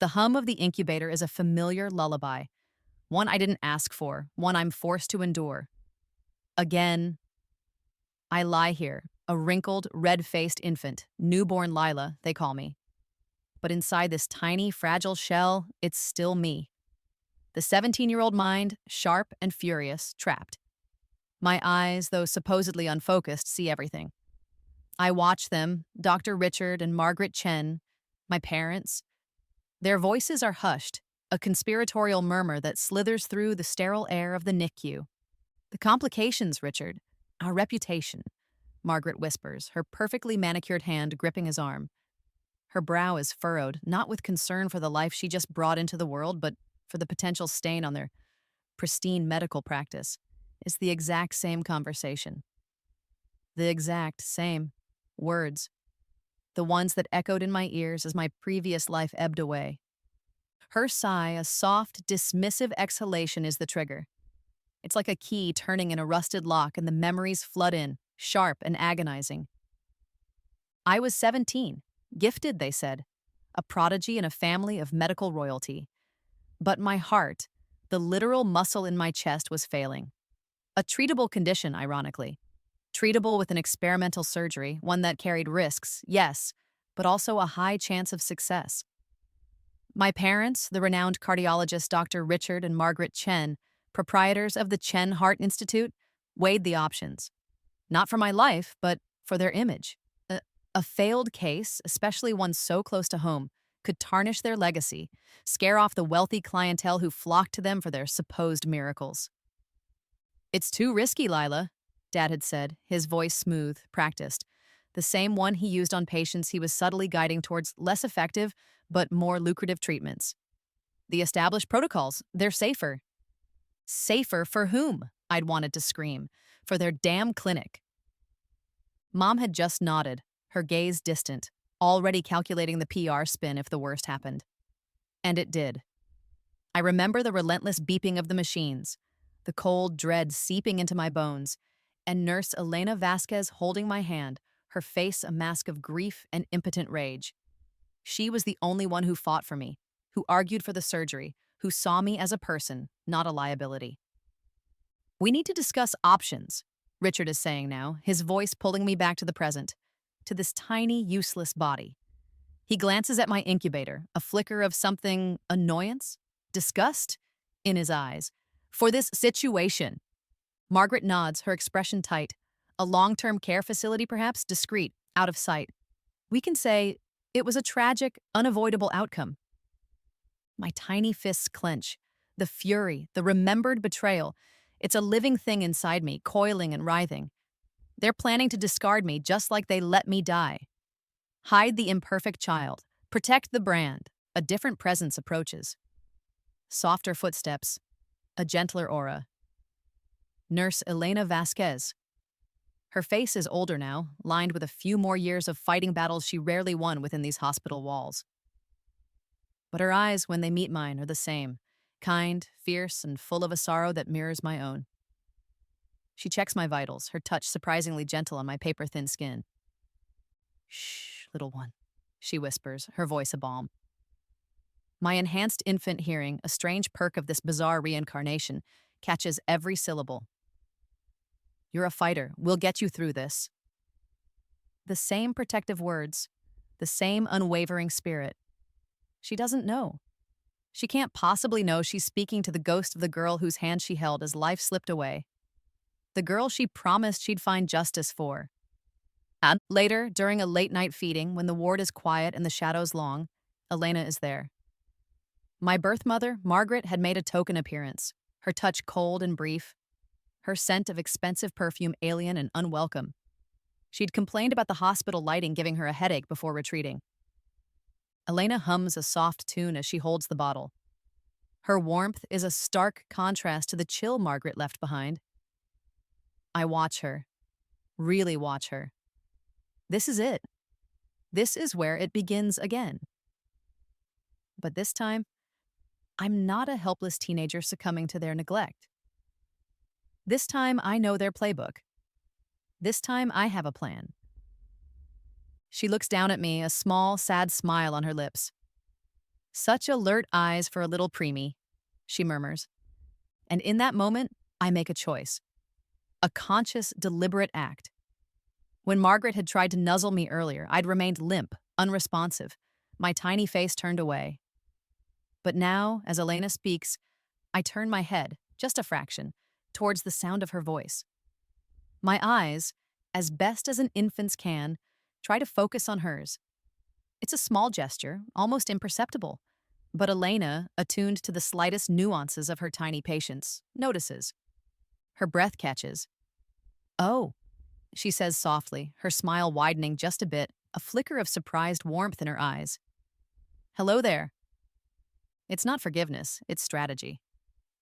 The hum of the incubator is a familiar lullaby, one I didn't ask for, one I'm forced to endure. Again, I lie here, a wrinkled, red-faced infant, newborn Lila, they call me. But inside this tiny, fragile shell, it's still me. The 17-year-old mind, sharp and furious, trapped. My eyes, though supposedly unfocused, see everything. I watch them, Dr. Richard and Margaret Chen, my parents. Their voices are hushed, a conspiratorial murmur that slithers through the sterile air of the NICU. The complications, Richard. Our reputation, Margaret whispers, her perfectly manicured hand gripping his arm. Her brow is furrowed, not with concern for the life she just brought into the world, but for the potential stain on their pristine medical practice. It's the exact same conversation. The exact same words. The ones that echoed in my ears as my previous life ebbed away. Her sigh, a soft, dismissive exhalation, is the trigger. It's like a key turning in a rusted lock and the memories flood in, sharp and agonizing. I was 17, gifted, they said, a prodigy in a family of medical royalty. But my heart, the literal muscle in my chest, was failing. A treatable condition, ironically. Treatable with an experimental surgery, one that carried risks, yes, but also a high chance of success. My parents, the renowned cardiologist Dr. Richard and Margaret Chen, proprietors of the Chen Heart Institute, weighed the options. Not for my life, but for their image. A failed case, especially one so close to home, could tarnish their legacy, scare off the wealthy clientele who flocked to them for their supposed miracles. "It's too risky, Lila," Dad had said, his voice smooth, practiced, the same one he used on patients he was subtly guiding towards less effective but more lucrative treatments. "The established protocols, they're safer." Safer for whom? I'd wanted to scream. For their damn clinic. Mom had just nodded, her gaze distant, already calculating the PR spin if the worst happened. And it did. I remember the relentless beeping of the machines, the cold dread seeping into my bones, and Nurse Elena Vasquez holding my hand, her face a mask of grief and impotent rage. She was the only one who fought for me, who argued for the surgery, who saw me as a person, not a liability. "We need to discuss options," Richard is saying now, his voice pulling me back to the present, to this tiny, useless body. He glances at my incubator, a flicker of something annoyance, disgust in his eyes. "For this situation." Margaret nods, her expression tight. "A long-term care facility, perhaps, discreet, out of sight. We can say it was a tragic, unavoidable outcome." My tiny fists clench. The fury, the remembered betrayal. It's a living thing inside me, coiling and writhing. They're planning to discard me just like they let me die. Hide the imperfect child. Protect the brand. A different presence approaches. Softer footsteps. A gentler aura. Nurse Elena Vasquez. Her face is older now, lined with a few more years of fighting battles she rarely won within these hospital walls. But her eyes, when they meet mine, are the same, kind, fierce, and full of a sorrow that mirrors my own. She checks my vitals, her touch surprisingly gentle on my paper-thin skin. "Shh, little one," she whispers, her voice a balm. My enhanced infant hearing, a strange perk of this bizarre reincarnation, catches every syllable. "You're a fighter. We'll get you through this." The same protective words, the same unwavering spirit. She doesn't know. She can't possibly know she's speaking to the ghost of the girl whose hand she held as life slipped away. The girl she promised she'd find justice for. And later, during a late-night feeding, when the ward is quiet and the shadows long, Elena is there. My birth mother, Margaret, had made a token appearance, her touch cold and brief, her scent of expensive perfume alien and unwelcome. She'd complained about the hospital lighting giving her a headache before retreating. Elena hums a soft tune as she holds the bottle. Her warmth is a stark contrast to the chill Margaret left behind. I watch her. Really watch her. This is it. This is where it begins again. But this time, I'm not a helpless teenager succumbing to their neglect. This time, I know their playbook. This time, I have a plan. She looks down at me, a small, sad smile on her lips. Such alert eyes for a little preemie, she murmurs. And in that moment, I make a choice. A conscious, deliberate act. When Margaret had tried to nuzzle me earlier, I'd remained limp, unresponsive, my tiny face turned away. But now, as Elena speaks, I turn my head, just a fraction, towards the sound of her voice. My eyes, as best as an infant's can, try to focus on hers. It's a small gesture, almost imperceptible, but Elena, attuned to the slightest nuances of her tiny patience, notices. Her breath catches. "Oh," she says softly, her smile widening just a bit, a flicker of surprised warmth in her eyes. "Hello there." It's not forgiveness, it's strategy.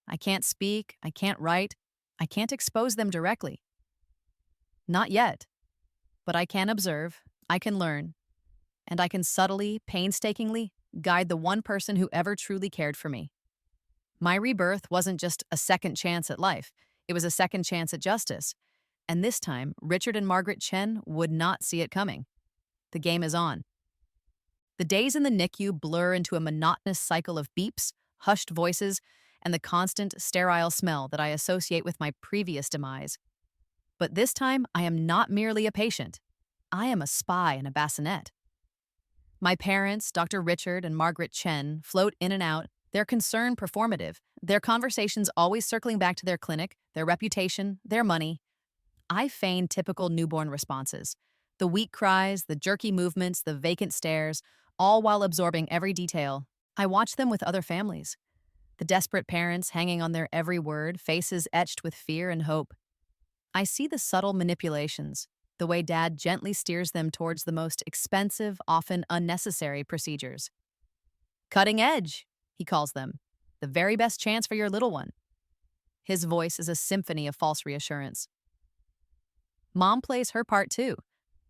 I can't speak, I can't write, I can't expose them directly. Not yet. But I can observe, I can learn, and I can subtly, painstakingly guide the one person who ever truly cared for me. My rebirth wasn't just a second chance at life, it was a second chance at justice. And this time, Richard and Margaret Chen would not see it coming. The game is on. The days in the NICU blur into a monotonous cycle of beeps, hushed voices, and the constant, sterile smell that I associate with my previous demise. But this time, I am not merely a patient. I am a spy in a bassinet. My parents, Dr. Richard and Margaret Chen, float in and out, their concern performative, their conversations always circling back to their clinic, their reputation, their money. I feign typical newborn responses. The weak cries, the jerky movements, the vacant stares, all while absorbing every detail. I watch them with other families. The desperate parents hanging on their every word, faces etched with fear and hope. I see the subtle manipulations, the way Dad gently steers them towards the most expensive, often unnecessary procedures. Cutting edge, he calls them. The very best chance for your little one. His voice is a symphony of false reassurance. Mom plays her part too.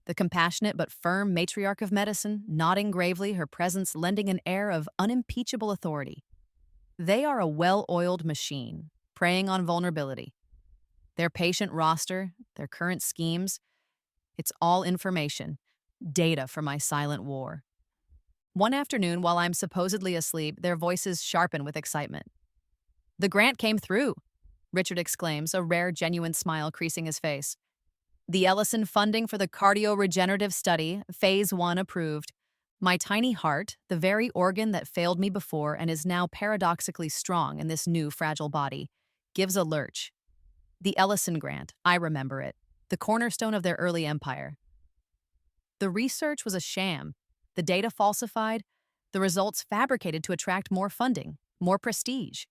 The compassionate but firm matriarch of medicine, nodding gravely, her presence lending an air of unimpeachable authority. They are a well-oiled machine, preying on vulnerability. Their patient roster, their current schemes, it's all information, data for my silent war. One afternoon, while I'm supposedly asleep, their voices sharpen with excitement. "The grant came through," Richard exclaims, a rare, genuine smile creasing his face. "The Ellison funding for the cardio-regenerative study, Phase 1 approved. My tiny heart, the very organ that failed me before and is now paradoxically strong in this new fragile body, gives a lurch. The Ellison grant, I remember it, the cornerstone of their early empire. The research was a sham, the data falsified, the results fabricated to attract more funding, more prestige.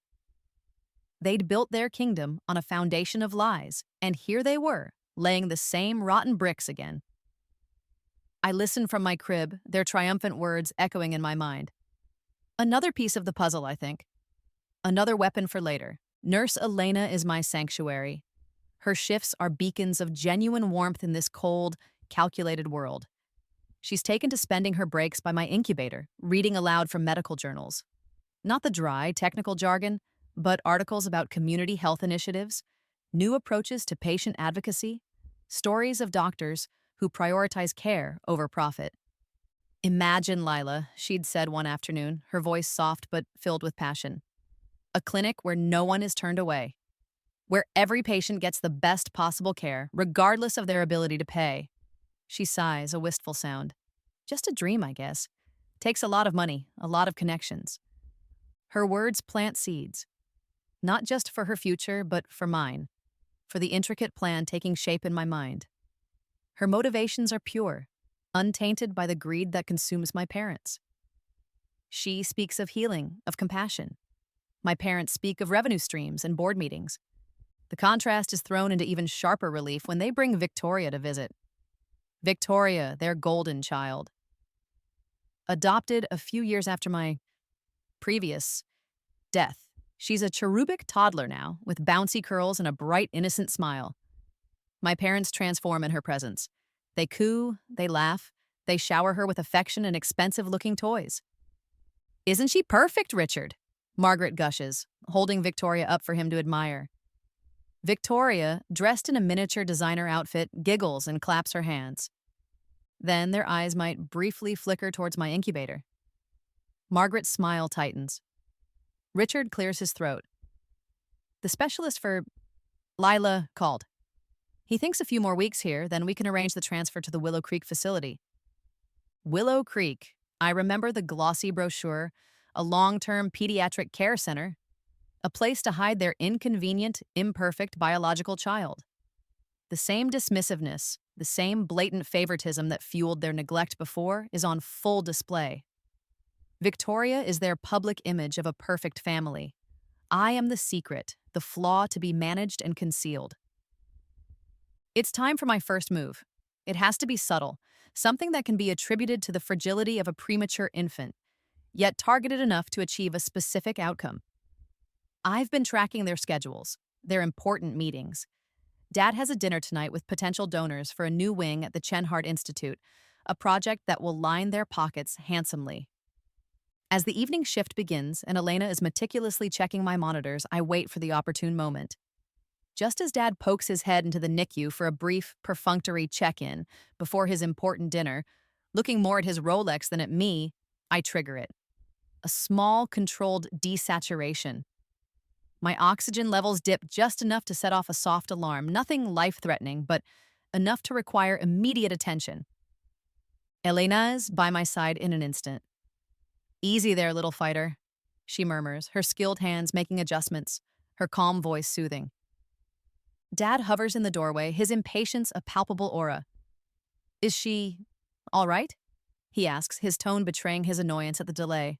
They'd built their kingdom on a foundation of lies, and here they were, laying the same rotten bricks again." I listen from my crib, their triumphant words echoing in my mind. Another piece of the puzzle, I think. Another weapon for later. Nurse Elena is my sanctuary. Her shifts are beacons of genuine warmth in this cold, calculated world. She's taken to spending her breaks by my incubator, reading aloud from medical journals. Not the dry, technical jargon, but articles about community health initiatives, new approaches to patient advocacy, stories of doctors who prioritize care over profit. "Imagine, Lila," she'd said one afternoon, her voice soft but filled with passion. "A clinic where no one is turned away, where every patient gets the best possible care, regardless of their ability to pay." She sighs, a wistful sound. "Just a dream, I guess. Takes a lot of money, a lot of connections." Her words plant seeds, not just for her future, but for mine, for the intricate plan taking shape in my mind. Her motivations are pure, untainted by the greed that consumes my parents. She speaks of healing, of compassion. My parents speak of revenue streams and board meetings. The contrast is thrown into even sharper relief when they bring Victoria to visit. Victoria, their golden child. Adopted a few years after my previous death. She's a cherubic toddler now, with bouncy curls and a bright, innocent smile. My parents transform in her presence. They coo, they laugh, they shower her with affection and expensive-looking toys. "Isn't she perfect, Richard?" Margaret gushes, holding Victoria up for him to admire. Victoria, dressed in a miniature designer outfit, giggles and claps her hands. Then their eyes might briefly flicker towards my incubator. Margaret's smile tightens. Richard clears his throat. The specialist for Lila called. He thinks a few more weeks here, then we can arrange the transfer to the Willow Creek facility. Willow Creek. I remember the glossy brochure, a long-term pediatric care center, a place to hide their inconvenient, imperfect biological child. The same dismissiveness, the same blatant favoritism that fueled their neglect before is on full display. Victoria is their public image of a perfect family. I am the secret, the flaw to be managed and concealed. It's time for my first move. It has to be subtle, something that can be attributed to the fragility of a premature infant, yet targeted enough to achieve a specific outcome. I've been tracking their schedules, their important meetings. Dad has a dinner tonight with potential donors for a new wing at the Chenhart Institute, a project that will line their pockets handsomely. As the evening shift begins and Elena is meticulously checking my monitors, I wait for the opportune moment. Just as Dad pokes his head into the NICU for a brief, perfunctory check-in before his important dinner, looking more at his Rolex than at me, I trigger it. A small, controlled desaturation. My oxygen levels dip just enough to set off a soft alarm, nothing life-threatening, but enough to require immediate attention. Elena is by my side in an instant. "Easy there, little fighter," she murmurs, her skilled hands making adjustments, her calm voice soothing. Dad hovers in the doorway, his impatience a palpable aura. "Is she all right?" he asks, his tone betraying his annoyance at the delay.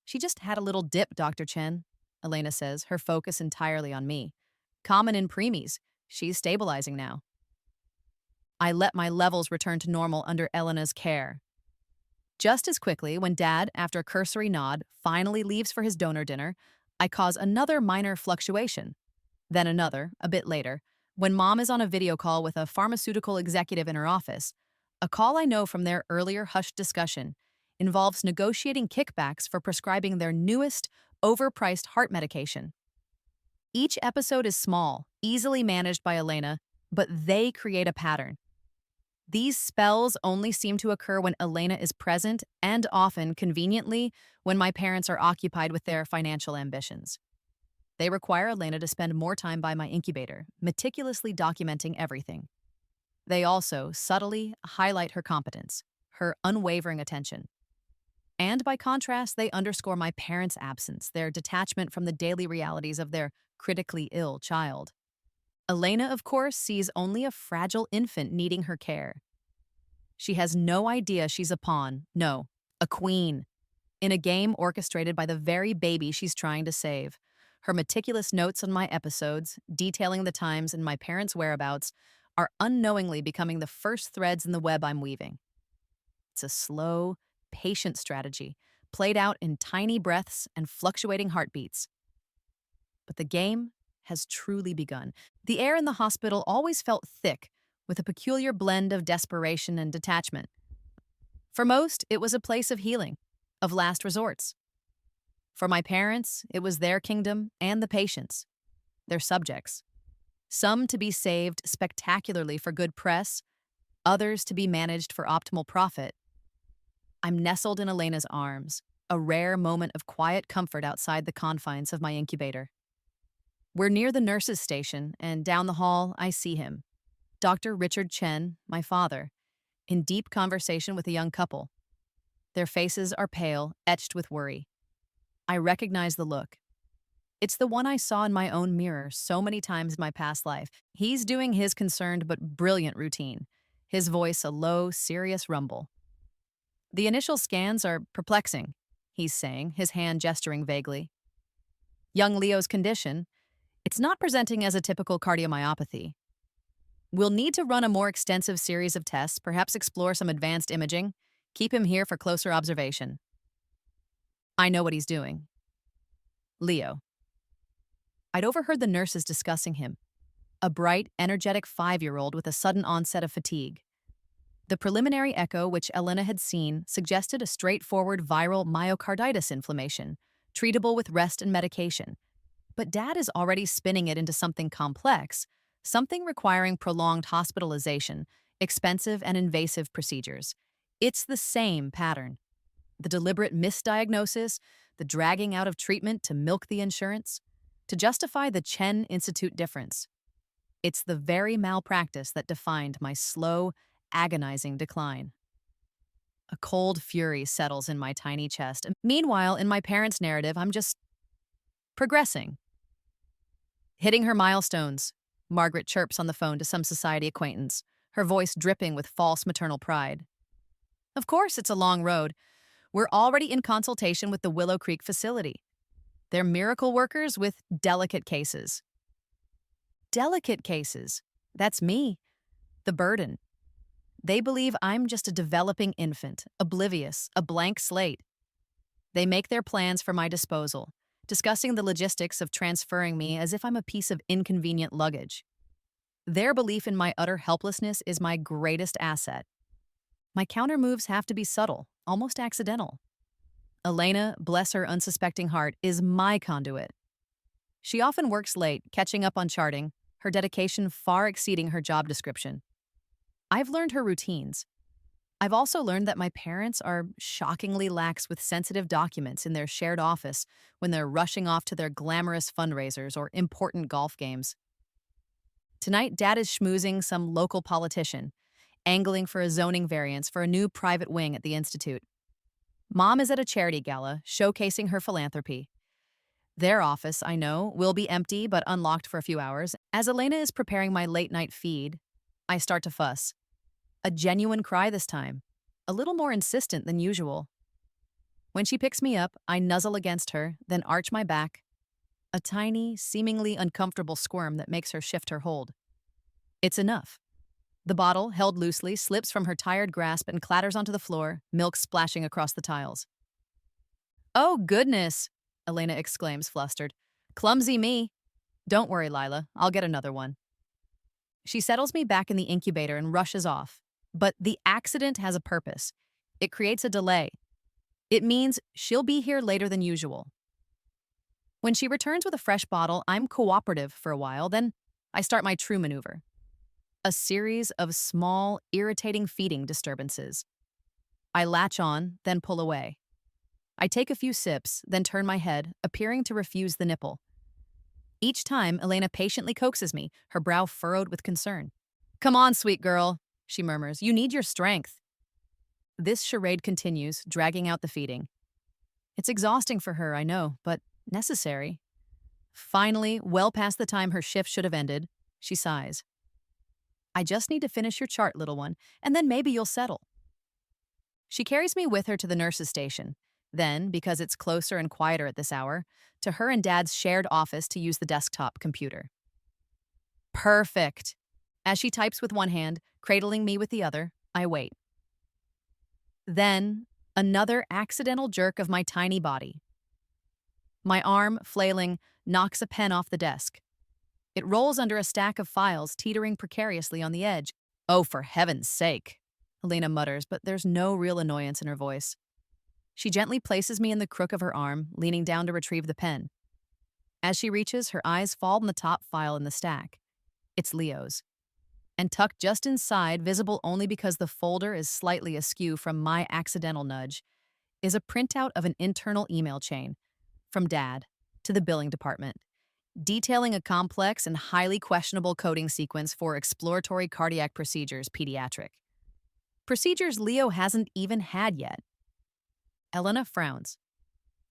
"She just had a little dip, Dr. Chen," Elena says, her focus entirely on me. "Common in preemies. She's stabilizing now." I let my levels return to normal under Elena's care. Just as quickly, when Dad, after a cursory nod, finally leaves for his donor dinner, I cause another minor fluctuation. Then another, a bit later, when Mom is on a video call with a pharmaceutical executive in her office. A call I know from their earlier hushed discussion involves negotiating kickbacks for prescribing their newest, overpriced heart medication. Each episode is small, easily managed by Elena, but they create a pattern. These spells only seem to occur when Elena is present and often, conveniently, when my parents are occupied with their financial ambitions. They require Elena to spend more time by my incubator, meticulously documenting everything. They also subtly highlight her competence, her unwavering attention. And by contrast, they underscore my parents' absence, their detachment from the daily realities of their critically ill child. Elena, of course, sees only a fragile infant needing her care. She has no idea she's a pawn, no, a queen, in a game orchestrated by the very baby she's trying to save. Her meticulous notes on my episodes, detailing the times and my parents' whereabouts, are unknowingly becoming the first threads in the web I'm weaving. It's a slow, patient strategy, played out in tiny breaths and fluctuating heartbeats. But the game has truly begun. The air in the hospital always felt thick, with a peculiar blend of desperation and detachment. For most, it was a place of healing, of last resorts. For my parents, it was their kingdom and the patients, their subjects. Some to be saved spectacularly for good press, others to be managed for optimal profit. I'm nestled in Elena's arms, a rare moment of quiet comfort outside the confines of my incubator. We're near the nurse's station, and down the hall, I see him, Dr. Richard Chen, my father, in deep conversation with a young couple. Their faces are pale, etched with worry. I recognize the look. It's the one I saw in my own mirror so many times in my past life. He's doing his concerned but brilliant routine, his voice a low, serious rumble. "The initial scans are perplexing," he's saying, his hand gesturing vaguely. "Young Leo's condition, it's not presenting as a typical cardiomyopathy. We'll need to run a more extensive series of tests, perhaps explore some advanced imaging, keep him here for closer observation." I know what he's doing. Leo. I'd overheard the nurses discussing him, a bright, energetic 5-year-old with a sudden onset of fatigue. The preliminary echo which Elena had seen suggested a straightforward viral myocarditis inflammation, treatable with rest and medication. But Dad is already spinning it into something complex, something requiring prolonged hospitalization, expensive and invasive procedures. It's the same pattern. The deliberate misdiagnosis, the dragging out of treatment to milk the insurance, to justify the Chen Institute difference. It's the very malpractice that defined my slow, agonizing decline. A cold fury settles in my tiny chest. Meanwhile, in my parents' narrative, I'm just progressing. Hitting her milestones, Margaret chirps on the phone to some society acquaintance, her voice dripping with false maternal pride. Of course, it's a long road. We're already in consultation with the Willow Creek facility. They're miracle workers with delicate cases. Delicate cases. That's me. The burden. They believe I'm just a developing infant, oblivious, a blank slate. They make their plans for my disposal, discussing the logistics of transferring me as if I'm a piece of inconvenient luggage. Their belief in my utter helplessness is my greatest asset. My counter-moves have to be subtle, almost accidental. Elena, bless her unsuspecting heart, is my conduit. She often works late, catching up on charting, her dedication far exceeding her job description. I've learned her routines. I've also learned that my parents are shockingly lax with sensitive documents in their shared office when they're rushing off to their glamorous fundraisers or important golf games. Tonight, Dad is schmoozing some local politician, angling for a zoning variance for a new private wing at the Institute. Mom is at a charity gala, showcasing her philanthropy. Their office, I know, will be empty but unlocked for a few hours. As Elena is preparing my late-night feed, I start to fuss. A genuine cry this time, a little more insistent than usual. When she picks me up, I nuzzle against her, then arch my back. A tiny, seemingly uncomfortable squirm that makes her shift her hold. It's enough. The bottle, held loosely, slips from her tired grasp and clatters onto the floor, milk splashing across the tiles. "Oh, goodness," Elena exclaims, flustered. "Clumsy me. Don't worry, Lila. I'll get another one." She settles me back in the incubator and rushes off. But the accident has a purpose. It creates a delay. It means she'll be here later than usual. When she returns with a fresh bottle, I'm cooperative for a while, then I start my true maneuver. A series of small, irritating feeding disturbances. I latch on, then pull away. I take a few sips, then turn my head, appearing to refuse the nipple. Each time, Elena patiently coaxes me, her brow furrowed with concern. "Come on, sweet girl," she murmurs. "You need your strength." This charade continues, dragging out the feeding. It's exhausting for her, I know, but necessary. Finally, well past the time her shift should have ended, she sighs. "I just need to finish your chart, little one, and then maybe you'll settle." She carries me with her to the nurse's station. Then, because it's closer and quieter at this hour, to her and Dad's shared office to use the desktop computer. Perfect. As she types with one hand, cradling me with the other, I wait. Then, another accidental jerk of my tiny body. My arm, flailing, knocks a pen off the desk. It rolls under a stack of files, teetering precariously on the edge. "Oh, for heaven's sake," Elena mutters, but there's no real annoyance in her voice. She gently places me in the crook of her arm, leaning down to retrieve the pen. As she reaches, her eyes fall on the top file in the stack. It's Leo's. And tucked just inside, visible only because the folder is slightly askew from my accidental nudge, is a printout of an internal email chain from Dad to the billing department, detailing a complex and highly questionable coding sequence for exploratory cardiac procedures, pediatric. Procedures Leo hasn't even had yet. Elena frowns.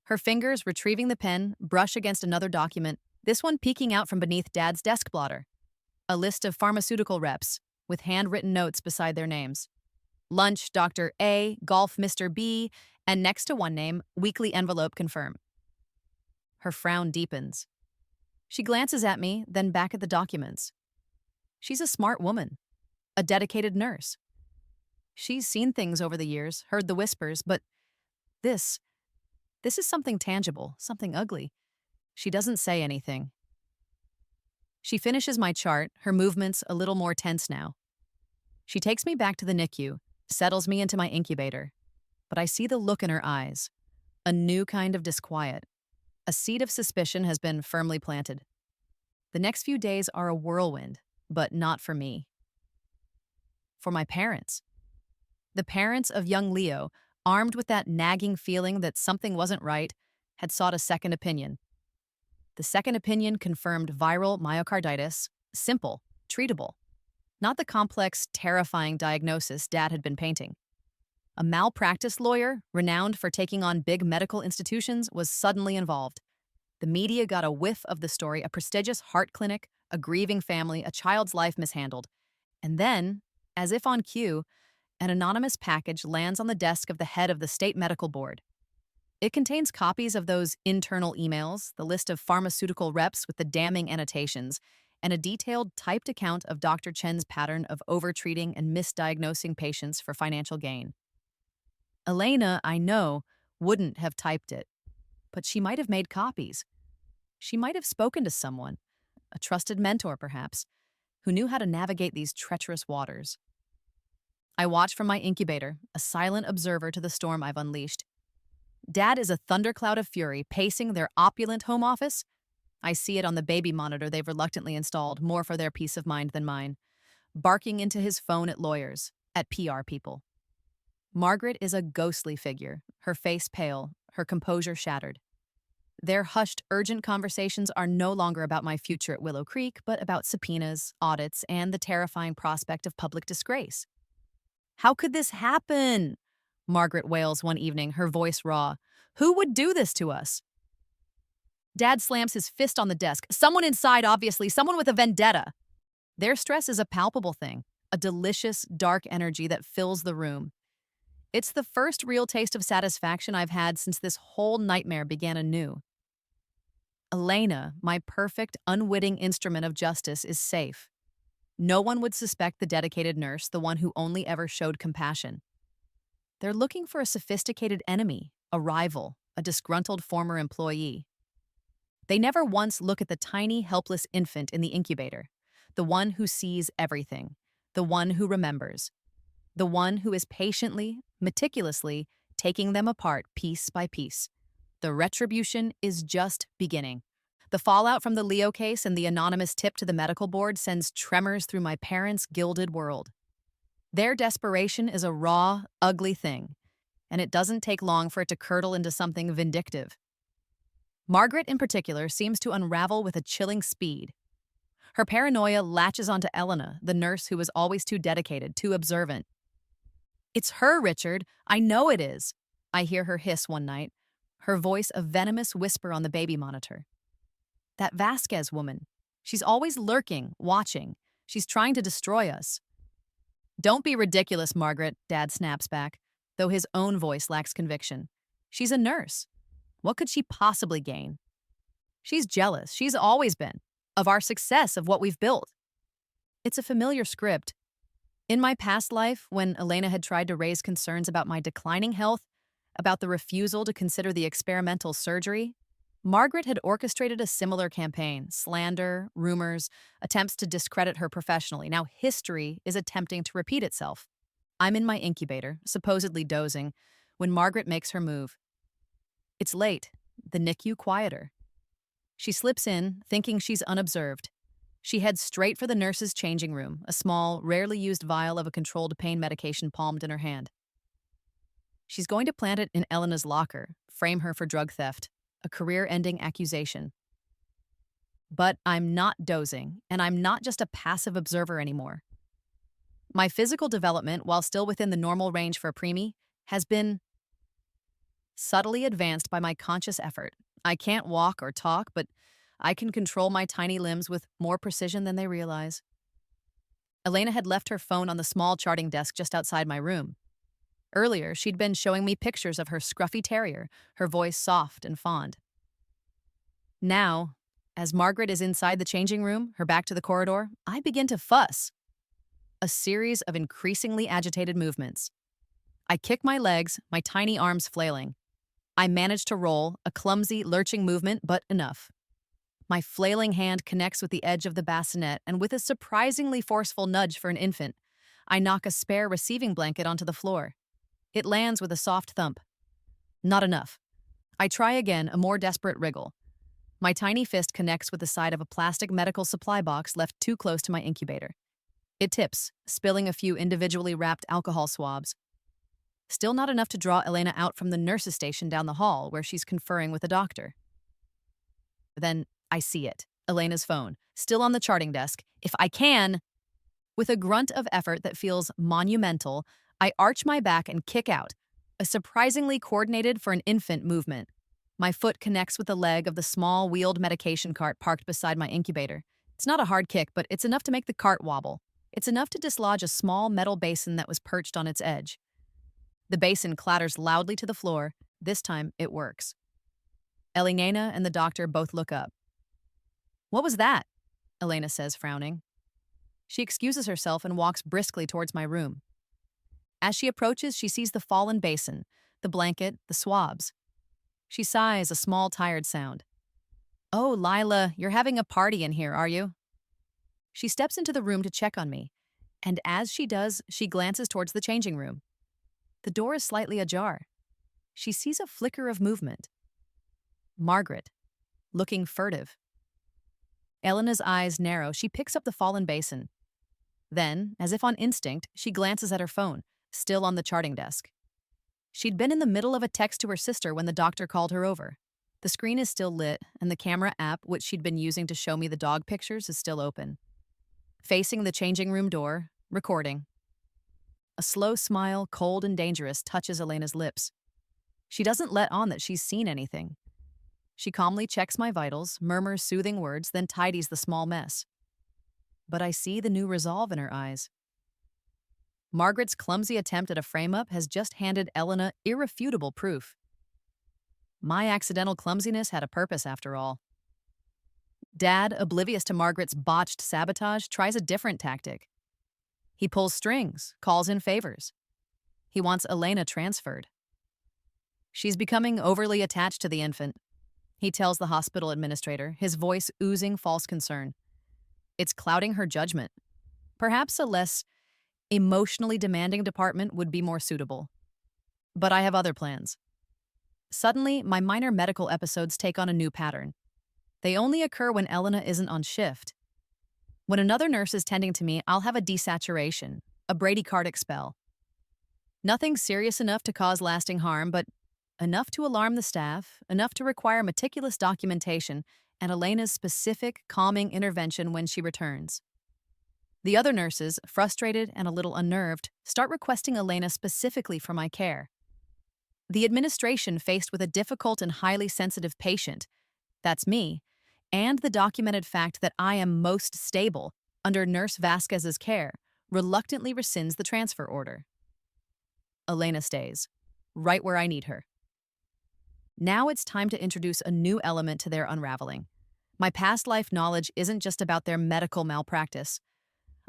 Her fingers, retrieving the pen, brush against another document, this one peeking out from beneath Dad's desk blotter. A list of pharmaceutical reps, with handwritten notes beside their names. Lunch, Dr. A, golf, Mr. B, and next to one name, weekly envelope confirm. Her frown deepens. She glances at me, then back at the documents. She's a smart woman, a dedicated nurse. She's seen things over the years, heard the whispers, but this is something tangible, something ugly. She doesn't say anything. She finishes my chart, her movements a little more tense now. She takes me back to the NICU, settles me into my incubator. But I see the look in her eyes, a new kind of disquiet. A seed of suspicion has been firmly planted. The next few days are a whirlwind, but not for me. For my parents. The parents of young Leo armed with that nagging feeling that something wasn't right, had sought a second opinion. The second opinion confirmed viral myocarditis, simple, treatable, not the complex, terrifying diagnosis Dad had been painting. A malpractice lawyer, renowned for taking on big medical institutions, was suddenly involved. The media got a whiff of the story, a prestigious heart clinic, a grieving family, a child's life mishandled. And then, as if on cue, an anonymous package lands on the desk of the head of the state medical board. It contains copies of those internal emails, the list of pharmaceutical reps with the damning annotations, and a detailed typed account of Dr. Chen's pattern of overtreating and misdiagnosing patients for financial gain. Elena, I know, wouldn't have typed it, but she might have made copies. She might have spoken to someone, a trusted mentor perhaps, who knew how to navigate these treacherous waters. I watch from my incubator, a silent observer to the storm I've unleashed. Dad is a thundercloud of fury, pacing their opulent home office. I see it on the baby monitor they've reluctantly installed, more for their peace of mind than mine, barking into his phone at lawyers, at PR people. Margaret is a ghostly figure, her face pale, her composure shattered. Their hushed, urgent conversations are no longer about my future at Willow Creek, but about subpoenas, audits, and the terrifying prospect of public disgrace. How could this happen? Margaret wails one evening, her voice raw. Who would do this to us? Dad slams his fist on the desk. Someone inside, obviously, someone with a vendetta. Their stress is a palpable thing, a delicious, dark energy that fills the room. It's the first real taste of satisfaction I've had since this whole nightmare began anew. Elena, my perfect, unwitting instrument of justice, is safe. No one would suspect the dedicated nurse, the one who only ever showed compassion. They're looking for a sophisticated enemy, a rival, a disgruntled former employee. They never once look at the tiny, helpless infant in the incubator, the one who sees everything, the one who remembers, the one who is patiently, meticulously taking them apart piece by piece. The retribution is just beginning. The fallout from the Leo case and the anonymous tip to the medical board sends tremors through my parents' gilded world. Their desperation is a raw, ugly thing, and it doesn't take long for it to curdle into something vindictive. Margaret, in particular, seems to unravel with a chilling speed. Her paranoia latches onto Elena, the nurse who was always too dedicated, too observant. It's her, Richard. I know it is. I hear her hiss one night, her voice a venomous whisper on the baby monitor. That Vasquez woman. She's always lurking, watching. She's trying to destroy us. Don't be ridiculous, Margaret, Dad snaps back, though his own voice lacks conviction. She's a nurse. What could she possibly gain? She's jealous. She's always been. Of our success, of what we've built. It's a familiar script. In my past life, when Elena had tried to raise concerns about my declining health, about the refusal to consider the experimental surgery, Margaret had orchestrated a similar campaign: slander, rumors, attempts to discredit her professionally. Now history is attempting to repeat itself. I'm in my incubator, supposedly dozing, when Margaret makes her move. It's late, the NICU quieter. She slips in, thinking she's unobserved. She heads straight for the nurse's changing room, a small, rarely used vial of a controlled pain medication palmed in her hand. She's going to plant it in Elena's locker, frame her for drug theft, a career-ending accusation. But I'm not dozing, and I'm not just a passive observer anymore. My physical development, while still within the normal range for a preemie, has been subtly advanced by my conscious effort. I can't walk or talk, but I can control my tiny limbs with more precision than they realize. Elena had left her phone on the small charting desk just outside my room. Earlier, she'd been showing me pictures of her scruffy terrier, her voice soft and fond. Now, as Margaret is inside the changing room, her back to the corridor, I begin to fuss. A series of increasingly agitated movements. I kick my legs, my tiny arms flailing. I manage to roll, a clumsy, lurching movement, but enough. My flailing hand connects with the edge of the bassinet, and with a surprisingly forceful nudge for an infant, I knock a spare receiving blanket onto the floor. It lands with a soft thump. Not enough. I try again, a more desperate wriggle. My tiny fist connects with the side of a plastic medical supply box left too close to my incubator. It tips, spilling a few individually wrapped alcohol swabs. Still not enough to draw Elena out from the nurse's station down the hall where she's conferring with a doctor. Then I see it. Elena's phone, still on the charting desk. If I can, with a grunt of effort that feels monumental, I arch my back and kick out, a surprisingly coordinated for an infant movement. My foot connects with the leg of the small wheeled medication cart parked beside my incubator. It's not a hard kick, but it's enough to make the cart wobble. It's enough to dislodge a small metal basin that was perched on its edge. The basin clatters loudly to the floor. This time, it works. Elena and the doctor both look up. "What was that?" Elena says, frowning. She excuses herself and walks briskly towards my room. As she approaches, she sees the fallen basin, the blanket, the swabs. She sighs, a small, tired sound. "Oh, Lila, you're having a party in here, are you?" She steps into the room to check on me, and as she does, she glances towards the changing room. The door is slightly ajar. She sees a flicker of movement. Margaret, looking furtive. Elena's eyes narrow. She picks up the fallen basin. Then, as if on instinct, she glances at her phone, still on the charting desk. She'd been in the middle of a text to her sister when the doctor called her over. The screen is still lit, and the camera app, which she'd been using to show me the dog pictures, is still open. Facing the changing room door, recording. A slow smile, cold and dangerous, touches Elena's lips. She doesn't let on that she's seen anything. She calmly checks my vitals, murmurs soothing words, then tidies the small mess. But I see the new resolve in her eyes. Margaret's clumsy attempt at a frame-up has just handed Elena irrefutable proof. My accidental clumsiness had a purpose after all. Dad, oblivious to Margaret's botched sabotage, tries a different tactic. He pulls strings, calls in favors. He wants Elena transferred. She's becoming overly attached to the infant, he tells the hospital administrator, his voice oozing false concern. It's clouding her judgment. Perhaps a less emotionally demanding department would be more suitable. But I have other plans. Suddenly, my minor medical episodes take on a new pattern. They only occur when Elena isn't on shift. When another nurse is tending to me, I'll have a desaturation, a bradycardic spell. Nothing serious enough to cause lasting harm, but enough to alarm the staff, enough to require meticulous documentation, and Elena's specific, calming intervention when she returns. The other nurses, frustrated and a little unnerved, start requesting Elena specifically for my care. The administration, faced with a difficult and highly sensitive patient, that's me, and the documented fact that I am most stable under Nurse Vasquez's care, reluctantly rescinds the transfer order. Elena stays, right where I need her. Now it's time to introduce a new element to their unraveling. My past life knowledge isn't just about their medical malpractice.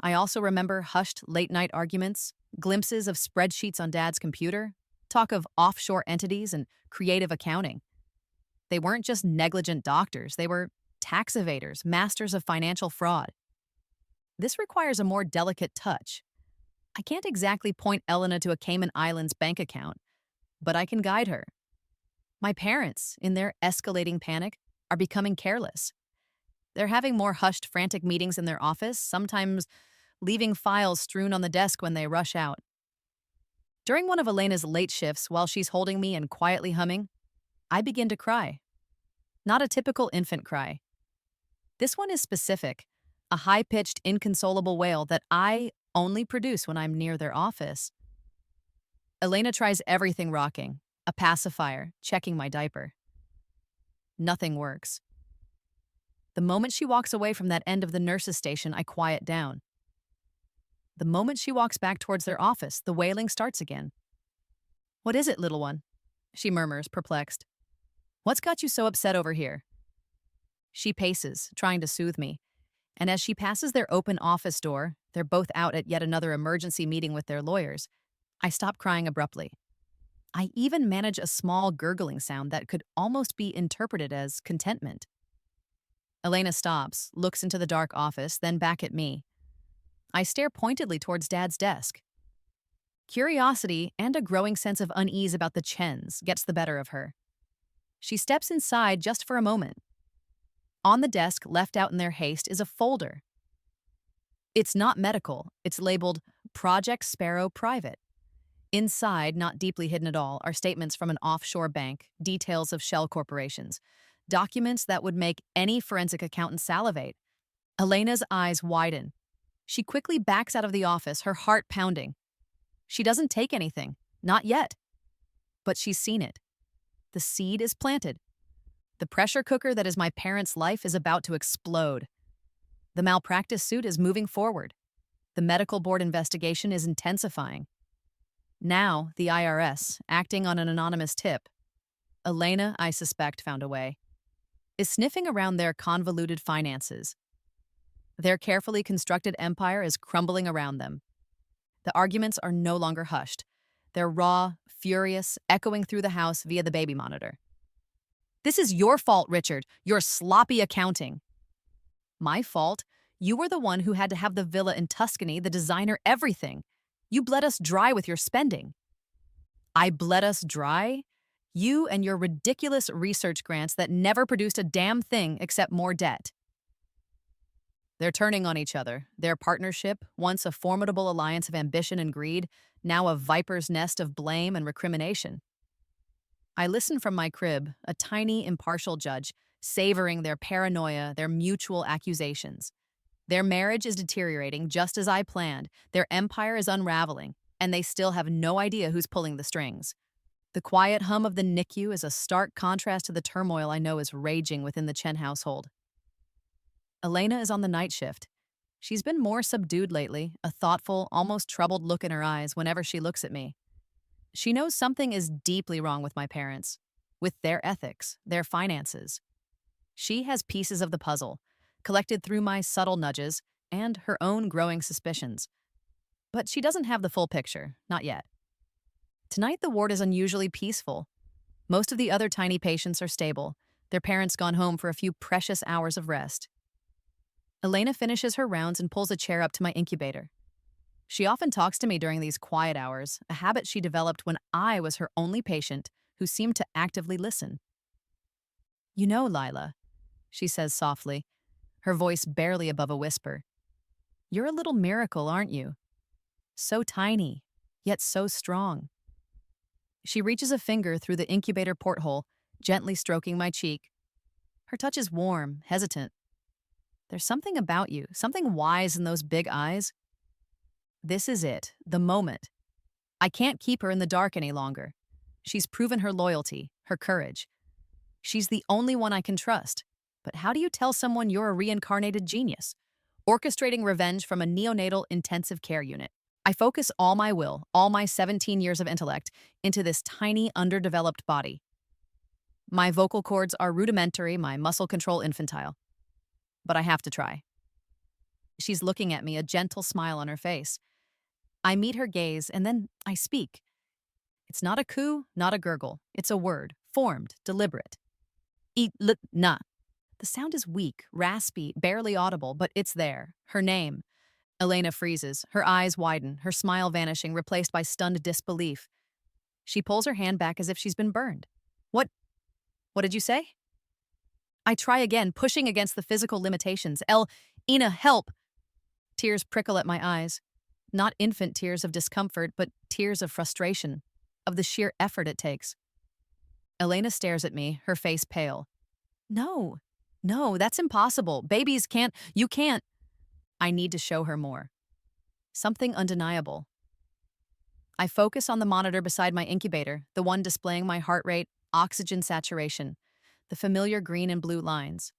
I also remember hushed late-night arguments, glimpses of spreadsheets on Dad's computer, talk of offshore entities and creative accounting. They weren't just negligent doctors, they were tax evaders, masters of financial fraud. This requires a more delicate touch. I can't exactly point Elena to a Cayman Islands bank account, but I can guide her. My parents, in their escalating panic, are becoming careless. They're having more hushed, frantic meetings in their office, sometimes leaving files strewn on the desk when they rush out. During one of Elena's late shifts, while she's holding me and quietly humming, I begin to cry. Not a typical infant cry. This one is specific, a high-pitched, inconsolable wail that I only produce when I'm near their office. Elena tries everything rocking, a pacifier, checking my diaper. Nothing works. The moment she walks away from that end of the nurse's station, I quiet down. The moment she walks back towards their office, the wailing starts again. "What is it, little one?" she murmurs, perplexed. "What's got you so upset over here?" She paces, trying to soothe me, and as she passes their open office door, they're both out at yet another emergency meeting with their lawyers, I stop crying abruptly. I even manage a small gurgling sound that could almost be interpreted as contentment. Elena stops, looks into the dark office, then back at me. I stare pointedly towards Dad's desk. Curiosity and a growing sense of unease about the Chens gets the better of her. She steps inside just for a moment. On the desk, left out in their haste, is a folder. It's not medical. It's labeled Project Sparrow Private. Inside, not deeply hidden at all, are statements from an offshore bank, details of shell corporations, documents that would make any forensic accountant salivate. Elena's eyes widen. She quickly backs out of the office, her heart pounding. She doesn't take anything, not yet. But she's seen it. The seed is planted. The pressure cooker that is my parents' life is about to explode. The malpractice suit is moving forward. The medical board investigation is intensifying. Now, the IRS, acting on an anonymous tip, Elena, I suspect, found a way, is sniffing around their convoluted finances. Their carefully constructed empire is crumbling around them. The arguments are no longer hushed. They're raw, furious, echoing through the house via the baby monitor. This is your fault, Richard. Your sloppy accounting. My fault? You were the one who had to have the villa in Tuscany, the designer, everything. You bled us dry with your spending. I bled us dry? You and your ridiculous research grants that never produced a damn thing except more debt. They're turning on each other. Their partnership, once a formidable alliance of ambition and greed, now a viper's nest of blame and recrimination. I listen from my crib, a tiny, impartial judge, savoring their paranoia, their mutual accusations. Their marriage is deteriorating just as I planned, their empire is unraveling, and they still have no idea who's pulling the strings. The quiet hum of the NICU is a stark contrast to the turmoil I know is raging within the Chen household. Elena is on the night shift. She's been more subdued lately, a thoughtful, almost troubled look in her eyes whenever she looks at me. She knows something is deeply wrong with my parents, with their ethics, their finances. She has pieces of the puzzle, collected through my subtle nudges and her own growing suspicions. But she doesn't have the full picture, not yet. Tonight the ward is unusually peaceful. Most of the other tiny patients are stable, their parents gone home for a few precious hours of rest. Elena finishes her rounds and pulls a chair up to my incubator. She often talks to me during these quiet hours, a habit she developed when I was her only patient who seemed to actively listen. You know, Lila, she says softly, her voice barely above a whisper. You're a little miracle, aren't you? So tiny, yet so strong. She reaches a finger through the incubator porthole, gently stroking my cheek. Her touch is warm, hesitant. There's something about you, something wise in those big eyes. This is it, the moment. I can't keep her in the dark any longer. She's proven her loyalty, her courage. She's the only one I can trust. But how do you tell someone you're a reincarnated genius? Orchestrating revenge from a neonatal intensive care unit. I focus all my will, all my 17 years of intellect, into this tiny, underdeveloped body. My vocal cords are rudimentary, my muscle control infantile. But I have to try. She's looking at me, a gentle smile on her face. I meet her gaze, and then I speak. It's not a coo, not a gurgle. It's a word, formed, deliberate. Na. The sound is weak, raspy, barely audible, but it's there. Her name. Elena freezes, her eyes widen, her smile vanishing, replaced by stunned disbelief. She pulls her hand back as if she's been burned. What did you say? I try again, pushing against the physical limitations. Ina, help! Tears prickle at my eyes. Not infant tears of discomfort, but tears of frustration, of the sheer effort it takes. Elena stares at me, her face pale. No, that's impossible. Babies can't, you can't. I need to show her more. Something undeniable. I focus on the monitor beside my incubator, the one displaying my heart rate, oxygen saturation, the familiar green and blue lines.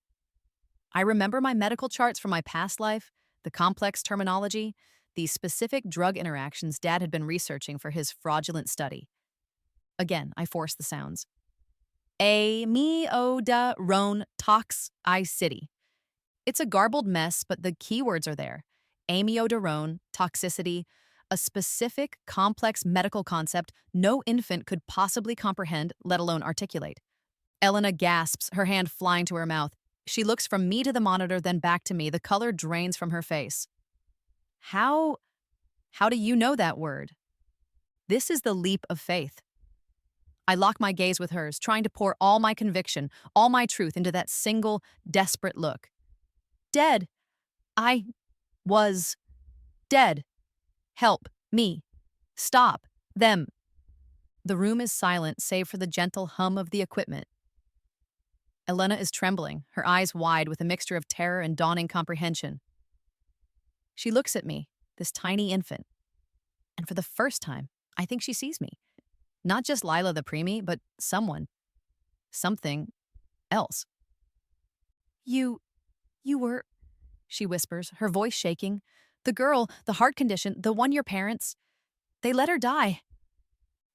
I remember my medical charts from my past life, the complex terminology, the specific drug interactions Dad had been researching for his fraudulent study. Again, I force the sounds. Amiodarone tox I city. It's a garbled mess, but the keywords are there. Amiodarone, toxicity, a specific, complex medical concept no infant could possibly comprehend, let alone articulate. Elena gasps, her hand flying to her mouth. She looks from me to the monitor, then back to me. The color drains from her face. How do you know that word? This is the leap of faith. I lock my gaze with hers, trying to pour all my conviction, all my truth into that single, desperate look. Dead. I was dead. Help me. Stop. Them. The room is silent, save for the gentle hum of the equipment. Elena is trembling, her eyes wide with a mixture of terror and dawning comprehension. She looks at me, this tiny infant, and for the first time, I think she sees me. Not just Lila the preemie, but someone, something else. You, you were, she whispers, her voice shaking. The girl, the heart condition, the one your parents, they let her die.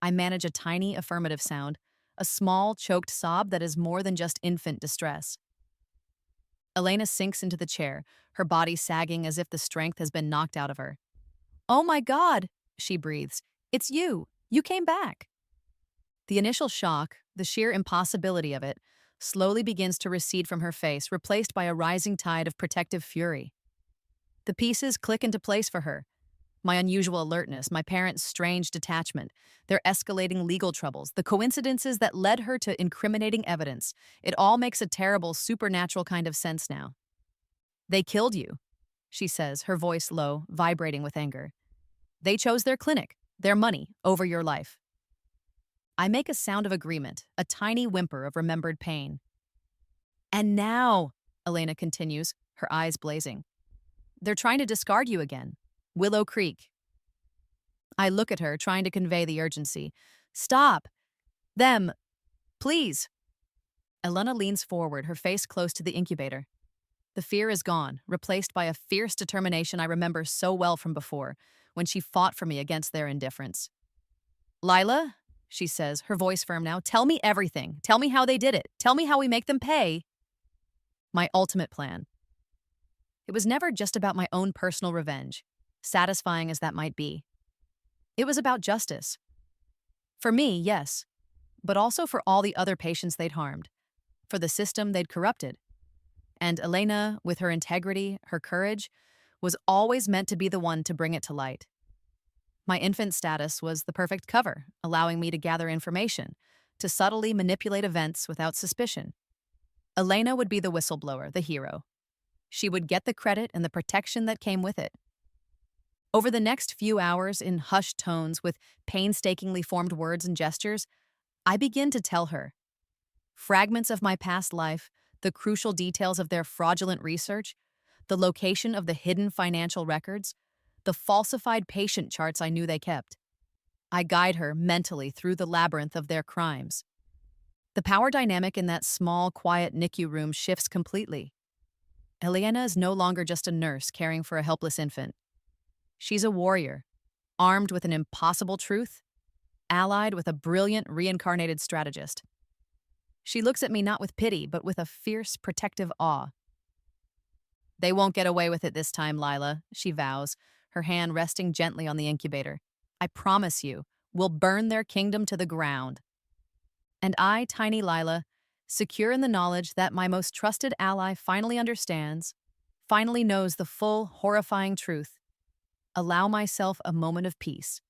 I manage a tiny affirmative sound, a small, choked sob that is more than just infant distress. Elena sinks into the chair, her body sagging as if the strength has been knocked out of her. Oh my God, she breathes. It's you. You came back. The initial shock, the sheer impossibility of it, slowly begins to recede from her face, replaced by a rising tide of protective fury. The pieces click into place for her. My unusual alertness, my parents' strange detachment, their escalating legal troubles, the coincidences that led her to incriminating evidence. It all makes a terrible, supernatural kind of sense now. They killed you, she says, her voice low, vibrating with anger. They chose their clinic, their money, over your life. I make a sound of agreement, a tiny whimper of remembered pain. And now, Elena continues, her eyes blazing, they're trying to discard you again. Willow Creek. I look at her, trying to convey the urgency. Stop! Them! Please! Elena leans forward, her face close to the incubator. The fear is gone, replaced by a fierce determination I remember so well from before, when she fought for me against their indifference. Lila, she says, her voice firm now, tell me everything. Tell me how they did it. Tell me how we make them pay. My ultimate plan. It was never just about my own personal revenge, satisfying as that might be. It was about justice. For me, yes, but also for all the other patients they'd harmed, for the system they'd corrupted. And Elena, with her integrity, her courage, was always meant to be the one to bring it to light. My infant status was the perfect cover, allowing me to gather information, to subtly manipulate events without suspicion. Elena would be the whistleblower, the hero. She would get the credit and the protection that came with it. Over the next few hours, in hushed tones with painstakingly formed words and gestures, I begin to tell her. Fragments of my past life, the crucial details of their fraudulent research, the location of the hidden financial records, the falsified patient charts I knew they kept. I guide her mentally through the labyrinth of their crimes. The power dynamic in that small, quiet NICU room shifts completely. Elena is no longer just a nurse caring for a helpless infant. She's a warrior, armed with an impossible truth, allied with a brilliant reincarnated strategist. She looks at me not with pity, but with a fierce, protective awe. They won't get away with it this time, Lila, she vows, her hand resting gently on the incubator. I promise you, we'll burn their kingdom to the ground. And I, tiny Lila, secure in the knowledge that my most trusted ally finally understands, finally knows the full, horrifying truth, allow myself a moment of peace.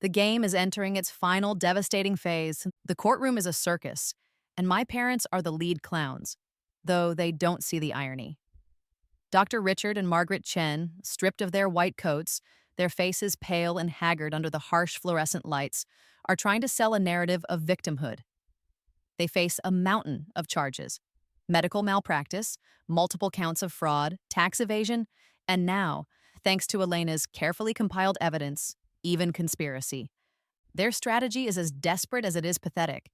The game is entering its final devastating phase. The courtroom is a circus, and my parents are the lead clowns, though they don't see the irony. Dr. Richard and Margaret Chen, stripped of their white coats, their faces pale and haggard under the harsh fluorescent lights, are trying to sell a narrative of victimhood. They face a mountain of charges: medical malpractice, multiple counts of fraud, tax evasion, and now, thanks to Elena's carefully compiled evidence, even conspiracy. Their strategy is as desperate as it is pathetic.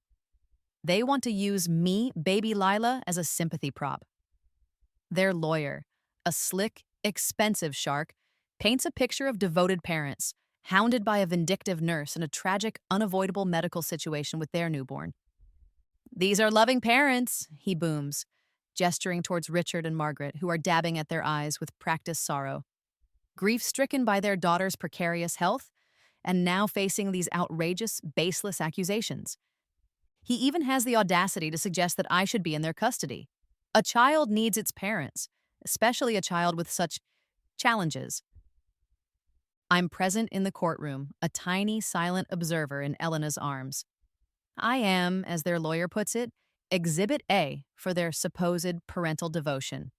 They want to use me, baby Lila, as a sympathy prop. Their lawyer, a slick, expensive shark, paints a picture of devoted parents, hounded by a vindictive nurse in a tragic, unavoidable medical situation with their newborn. These are loving parents, he booms, gesturing towards Richard and Margaret, who are dabbing at their eyes with practiced sorrow. Grief-stricken by their daughter's precarious health, and now facing these outrageous, baseless accusations. He even has the audacity to suggest that I should be in their custody. A child needs its parents, especially a child with such challenges. I'm present in the courtroom, a tiny, silent observer in Elena's arms. I am, as their lawyer puts it, Exhibit A for their supposed parental devotion.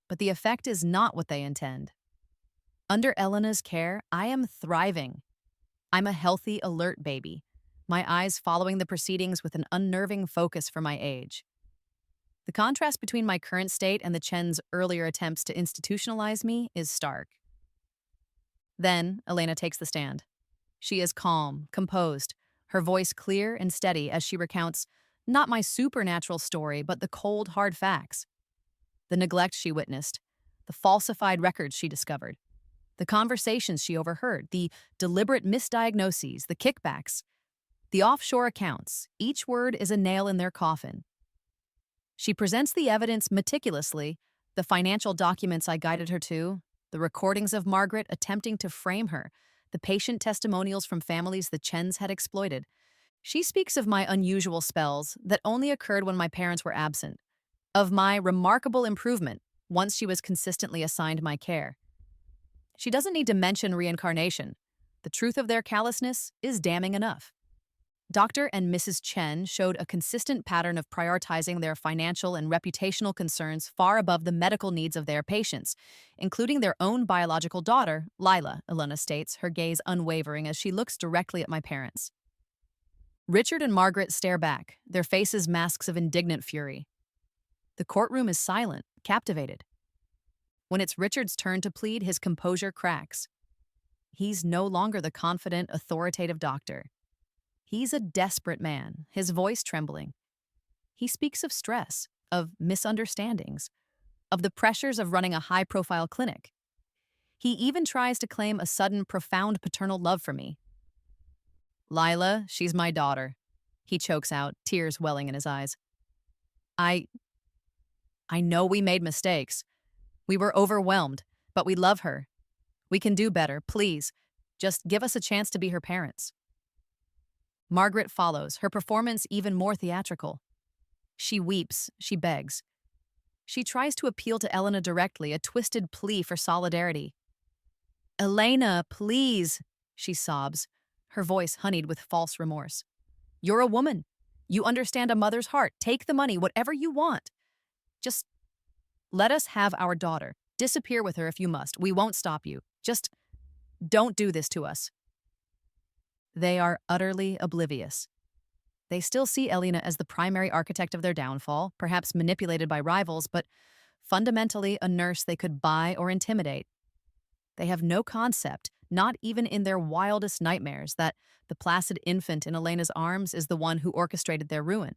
But the effect is not what they intend. Under Elena's care, I am thriving. I'm a healthy, alert baby, my eyes following the proceedings with an unnerving focus for my age. The contrast between my current state and the Chen's earlier attempts to institutionalize me is stark. Then, Elena takes the stand. She is calm, composed, her voice clear and steady as she recounts not my supernatural story, but the cold, hard facts. The neglect she witnessed, the falsified records she discovered, the conversations she overheard, the deliberate misdiagnoses, the kickbacks, the offshore accounts. Each word is a nail in their coffin. She presents the evidence meticulously, the financial documents I guided her to, the recordings of Margaret attempting to frame her, the patient testimonials from families the Chens had exploited. She speaks of my unusual spells that only occurred when my parents were absent, of my remarkable improvement once she was consistently assigned my care. She doesn't need to mention reincarnation. The truth of their callousness is damning enough. Dr. and Mrs. Chen showed a consistent pattern of prioritizing their financial and reputational concerns far above the medical needs of their patients, including their own biological daughter, Lila, Elena states, her gaze unwavering as she looks directly at my parents. Richard and Margaret stare back, their faces masks of indignant fury. The courtroom is silent, captivated. When it's Richard's turn to plead, his composure cracks. He's no longer the confident, authoritative doctor. He's a desperate man, his voice trembling. He speaks of stress, of misunderstandings, of the pressures of running a high-profile clinic. He even tries to claim a sudden, profound paternal love for me. Lila, she's my daughter, he chokes out, tears welling in his eyes. I know we made mistakes. We were overwhelmed, but we love her. We can do better, please. Just give us a chance to be her parents. Margaret follows, her performance even more theatrical. She weeps, she begs. She tries to appeal to Elena directly, a twisted plea for solidarity. Elena, please, she sobs, her voice honeyed with false remorse. You're a woman. You understand a mother's heart. Take the money, whatever you want. Just let us have our daughter. Disappear with her if you must. We won't stop you. Just don't do this to us. They are utterly oblivious. They still see Elena as the primary architect of their downfall, perhaps manipulated by rivals, but fundamentally a nurse they could buy or intimidate. They have no concept, not even in their wildest nightmares, that the placid infant in Elena's arms is the one who orchestrated their ruin,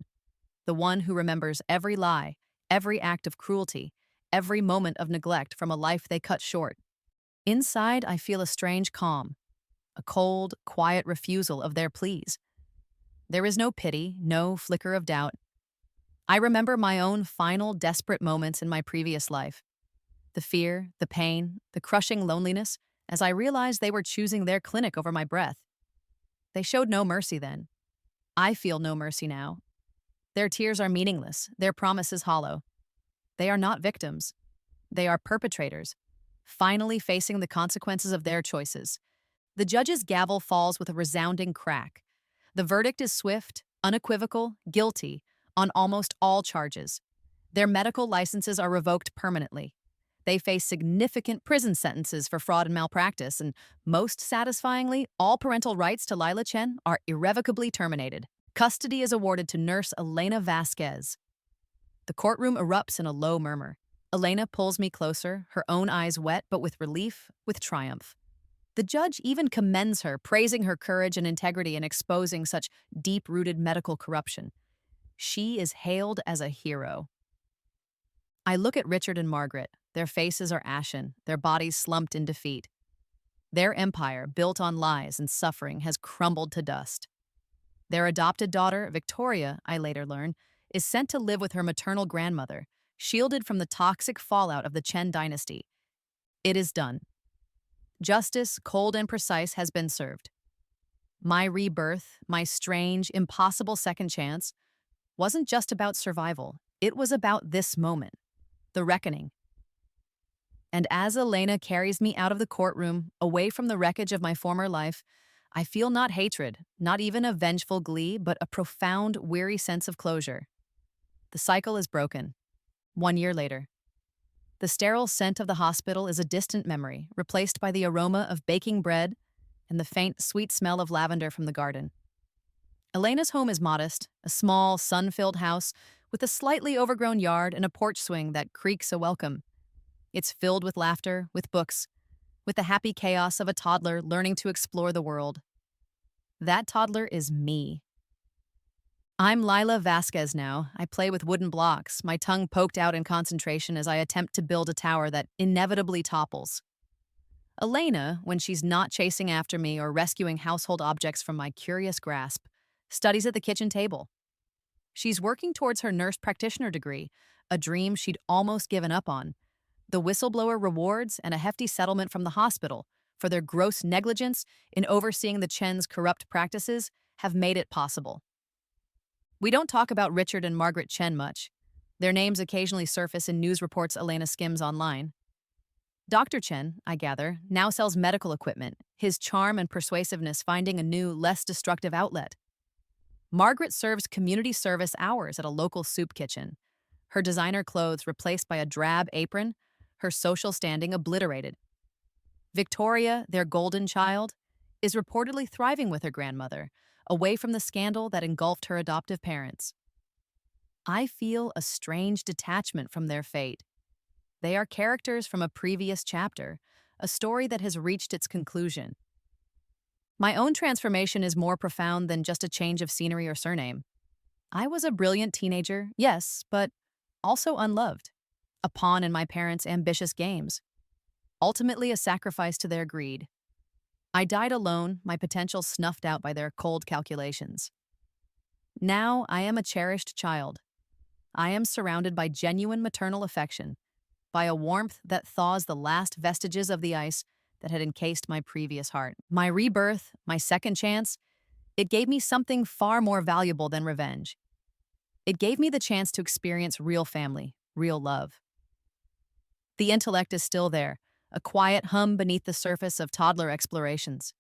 the one who remembers every lie, every act of cruelty, every moment of neglect from a life they cut short. Inside, I feel a strange calm, a cold, quiet refusal of their pleas. There is no pity, no flicker of doubt. I remember my own final, desperate moments in my previous life. The fear, the pain, the crushing loneliness, as I realized they were choosing their clinic over my breath. They showed no mercy then. I feel no mercy now. Their tears are meaningless, their promises hollow. They are not victims. They are perpetrators, finally facing the consequences of their choices. The judge's gavel falls with a resounding crack. The verdict is swift, unequivocal, guilty, on almost all charges. Their medical licenses are revoked permanently. They face significant prison sentences for fraud and malpractice, and most satisfyingly, all parental rights to Lila Chen are irrevocably terminated. Custody is awarded to nurse Elena Vasquez. The courtroom erupts in a low murmur. Elena pulls me closer, her own eyes wet, but with relief, with triumph. The judge even commends her, praising her courage and integrity in exposing such deep-rooted medical corruption. She is hailed as a hero. I look at Richard and Margaret. Their faces are ashen, their bodies slumped in defeat. Their empire, built on lies and suffering, has crumbled to dust. Their adopted daughter, Victoria, I later learn, is sent to live with her maternal grandmother, shielded from the toxic fallout of the Chen dynasty. It is done. Justice, cold and precise, has been served. My rebirth, my strange, impossible second chance, wasn't just about survival. It was about this moment, the reckoning. And as Elena carries me out of the courtroom, away from the wreckage of my former life, I feel not hatred, not even a vengeful glee, but a profound, weary sense of closure. The cycle is broken. 1 year later. The sterile scent of the hospital is a distant memory, replaced by the aroma of baking bread, and the faint, sweet smell of lavender from the garden. Elena's home is modest, a small, sun-filled house with a slightly overgrown yard and a porch swing that creaks a welcome. It's filled with laughter, with books, with the happy chaos of a toddler learning to explore the world. That toddler is me. I'm Lila Vasquez now. I play with wooden blocks, my tongue poked out in concentration as I attempt to build a tower that inevitably topples. Elena, when she's not chasing after me or rescuing household objects from my curious grasp, studies at the kitchen table. She's working towards her nurse practitioner degree, a dream she'd almost given up on. The whistleblower rewards and a hefty settlement from the hospital for their gross negligence in overseeing the Chen's corrupt practices have made it possible. We don't talk about Richard and Margaret Chen much. Their names occasionally surface in news reports Elena skims online. Dr. Chen, I gather, now sells medical equipment, his charm and persuasiveness finding a new, less destructive outlet. Margaret serves community service hours at a local soup kitchen, her designer clothes replaced by a drab apron, her social standing obliterated. Victoria, their golden child, is reportedly thriving with her grandmother, away from the scandal that engulfed her adoptive parents. I feel a strange detachment from their fate. They are characters from a previous chapter, a story that has reached its conclusion. My own transformation is more profound than just a change of scenery or surname. I was a brilliant teenager, yes, but also unloved, a pawn in my parents' ambitious games, ultimately a sacrifice to their greed. I died alone, my potential snuffed out by their cold calculations. Now I am a cherished child. I am surrounded by genuine maternal affection, by a warmth that thaws the last vestiges of the ice that had encased my previous heart. My rebirth, my second chance, it gave me something far more valuable than revenge. It gave me the chance to experience real family, real love. The intellect is still there, a quiet hum beneath the surface of toddler explorations.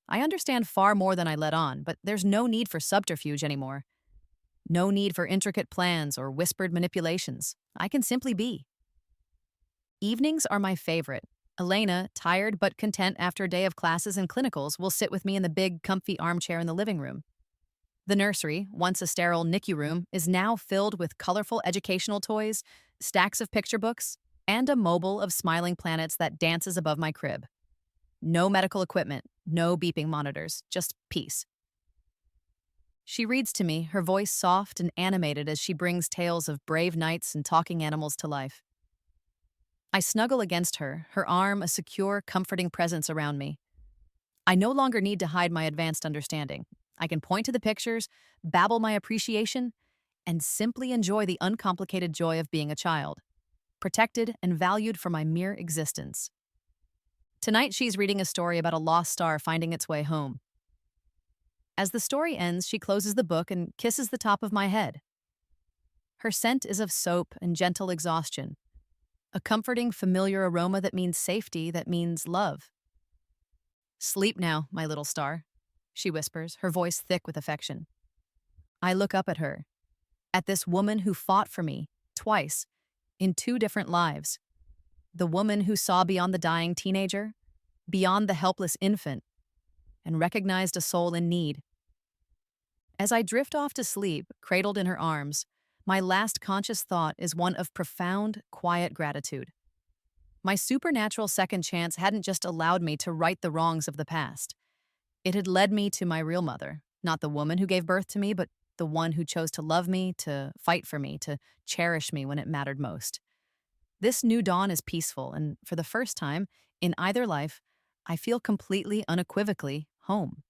I understand far more than I let on, but there's no need for subterfuge anymore. No need for intricate plans or whispered manipulations. I can simply be. Evenings are my favorite. Elena, tired but content after a day of classes and clinicals, will sit with me in the big, comfy armchair in the living room. The nursery, once a sterile NICU room, is now filled with colorful educational toys, stacks of picture books, and a mobile of smiling planets that dances above my crib. No medical equipment, no beeping monitors, just peace. She reads to me, her voice soft and animated as she brings tales of brave knights and talking animals to life. I snuggle against her, her arm a secure, comforting presence around me. I no longer need to hide my advanced understanding. I can point to the pictures, babble my appreciation, and simply enjoy the uncomplicated joy of being a child, protected and valued for my mere existence. Tonight she's reading a story about a lost star finding its way home. As the story ends, she closes the book and kisses the top of my head. Her scent is of soap and gentle exhaustion, a comforting, familiar aroma that means safety, that means love. "Sleep now, my little star," she whispers, her voice thick with affection. I look up at her, at this woman who fought for me, twice, in 2 different lives. The woman who saw beyond the dying teenager, beyond the helpless infant, and recognized a soul in need. As I drift off to sleep, cradled in her arms, my last conscious thought is one of profound, quiet gratitude. My supernatural second chance hadn't just allowed me to right the wrongs of the past. It had led me to my real mother, not the woman who gave birth to me, but the one who chose to love me, to fight for me, to cherish me when it mattered most. This new dawn is peaceful, and for the first time in either life, I feel completely, unequivocally home.